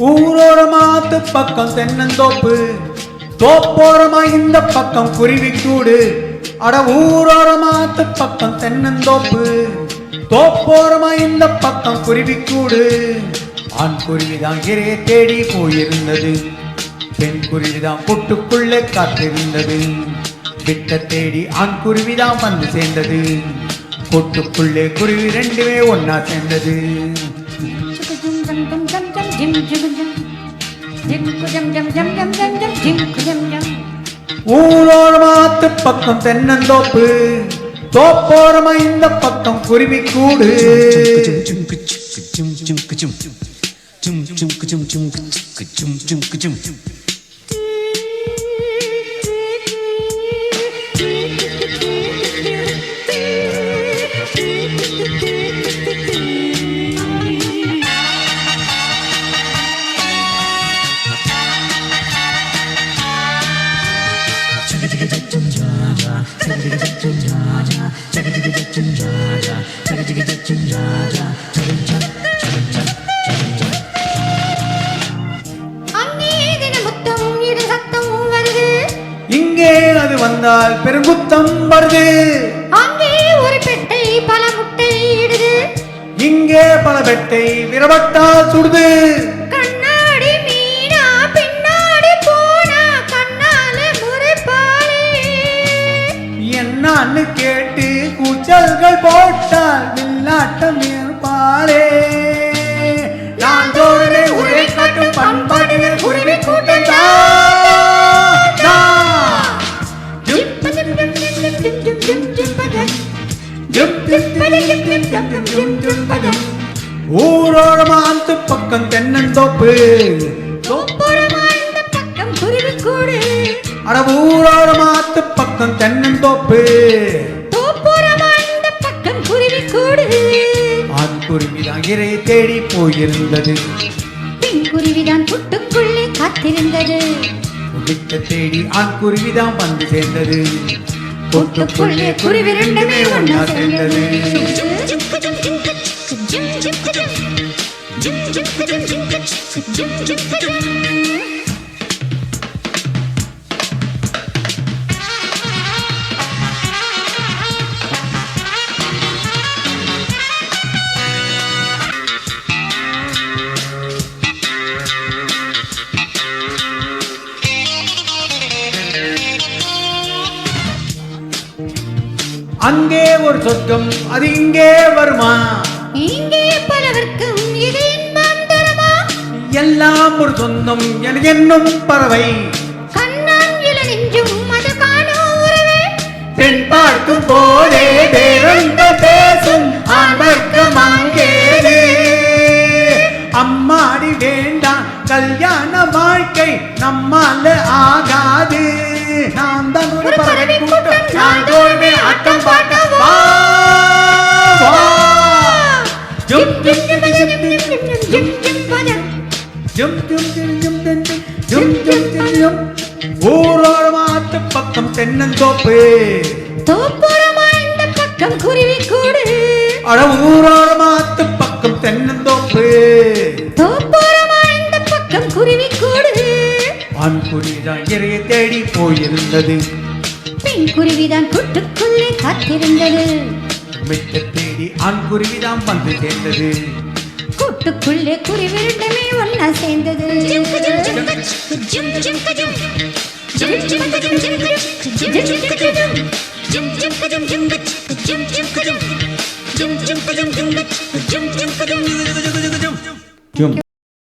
ஊரோரமாத்து பக்கம் தென்னந்தோப்பு, தோப்போரமா இந்த பக்கம் குருவிக்கூடு. அட ஊரோரமாத்து பக்கம் தென்னந்தோப்பு, தோப்போரமா இந்த பக்கம் குருவிக்கூடு. ஆண் குருவிதான் இரையை தேடி போயிருந்தது, பெண் குருவிதான் கூட்டுக்குள்ளே காத்திருந்தது. விட்ட தேடி ஆண் குருவிதான் வந்து சேர்ந்தது, கூட்டுக்குள்ளே குருவி ரெண்டுமே ஒன்னா சேர்ந்தது. ஊரோரமாத்து பக்கம் தென்னந்தோப்பு, தோப்போரமா இந்த பக்கம் குருவிக்கூடு. இங்கே அது வந்தால் பெருங்குத்தம் வருது, அங்கே ஒரு பெட்டை பல முட்டை இடுது, இங்கே பல பெட்டை விரவட்டால் சுடுது. கண்ணாடி மீனா பின்னாடி போனா கண்ணால முறைப்பாளே, என்னான்னு கேட்டு கூச்சல்கள் போட்டால் வில்லாட்டம் இருப்பாளே. நான் தோழரே உரை காட்டும் பண்பாட்டினர் குருவி கூட்டம் ஊரோரமாத்து பக்கம் தென்னந்தோப்பு, தோப்போரமா இந்த பக்கம் குருவிக்கூடு. அட ஊரோரமாத்து பக்கம் தென்னந்தோப்பு, தோப்போரமா இந்த பக்கம் குருவிக்கூடு. ஆண் குருவிதான் இரையை தேடி போயிருந்தது, பெண் குருவிதான் கூட்டுக்குள்ளே காத்திருந்தது. விட்ட தேடி ஆண் குருவிதான் வந்து சேர்ந்தது, கூட்டுக்குள்ளே குருவி ரெண்டுமே ஒன்னா சேர்ந்தது. அங்கே ஒரு சொர்க்கம் அது இங்கே வருமா, இங்கே பலவர்க்கும் இது இன்பம் தருமா. எல்லாம் ஒரு சொந்தம் எனக்கு என்னும் பறவை, கண்ணான் இள நெஞ்சும் அது காணும் உறவே. பெண் பார்க்கும் போதே பேரந்த பேசும் ஆண்வர்க்கம் அங்கேது. அம்மாடி வேண்டாம் கல்யாண வாழ்க்கை நம்மால ஆகாது. நாம் தான் ஒரு பறவை கூட்டம், நான் தோல்வே ஆட்டம் பாட்ட வா வா. ஜும் ஜும் ஜும் ஜும் ஜும் ஜும் ஜும் ஜும் ஜும் ஜும். ஊரோரமாத்து பக்கம் தென்னந்தோப்பு, தோப்புறமா இந்த பக்கம் குருவிக்கூடு. அட ஊரோரமாத்து பக்கம் தென்னந்தோப்பு, தோப்புறமா இந்த பக்கம் குருவிக்கூடு. ஆண் குருவிதான் இரையை தேடி போயிருந்தது, பெண் குருவிதான் கூட்டுக்குள்ளே காத்திருந்தது. விட்ட தேடி ஆண் குருவிதான் வந்து சேர்ந்தது, கூட்டுக்குள்ளே குருவி ரெண்டுமே ஒன்னா சேர்ந்தது. ஜும்